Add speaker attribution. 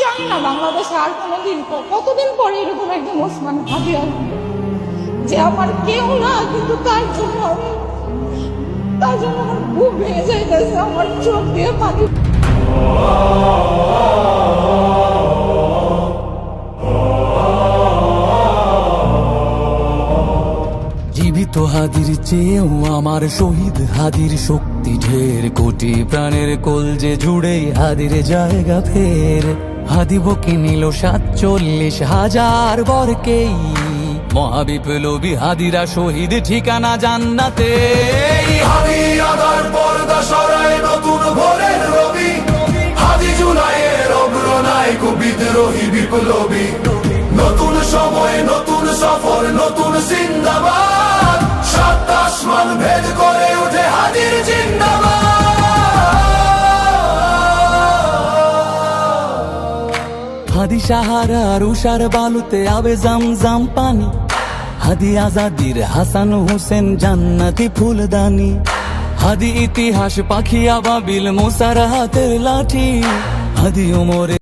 Speaker 1: জানি না বাংলাদেশে আর কোনোদিন কতদিন পরে এরকম একজন ওসমান হাদি আসবে যে আমার কেউ না, কিন্তু তার জন্য আমার খুব ভেঙে যাইতেছে, আমার চোখ দিয়ে পানি।
Speaker 2: জীবিত হাদির চেয়েও আমার শহীদ হাদির শক্তি ঢের, কোটি প্রাণের কলজে জুড়ে হাদির জায়গা ফের। হাদি বকে নিল 47,000 বরকেই, মহাবিপ্লবী হাদিরা শহীদ ঠিকানা জান্নাতে।
Speaker 3: হাদি আদার পর্দা সরায় নতুন ভোরের রবি, হাদি জুলাইয়ের অগ্রনায়ক বিদ্রোহী বিপ্লবী। নতুন সময় নতুন সফর নতুন জিন্দাবাদ, সাত আসমান ভেদ করে উঠে হাদির জিন্দাবাদ।
Speaker 2: হাদি সাহারার উষার বালুতে আবে জামজাম পানি, হাদি আজাদির হাসান হোসেন জান্নাতি ফুলদানি। হাদি ইতিহাস পাখি আবাবিল মুসার হাতের লাঠি, হাদি ওমরে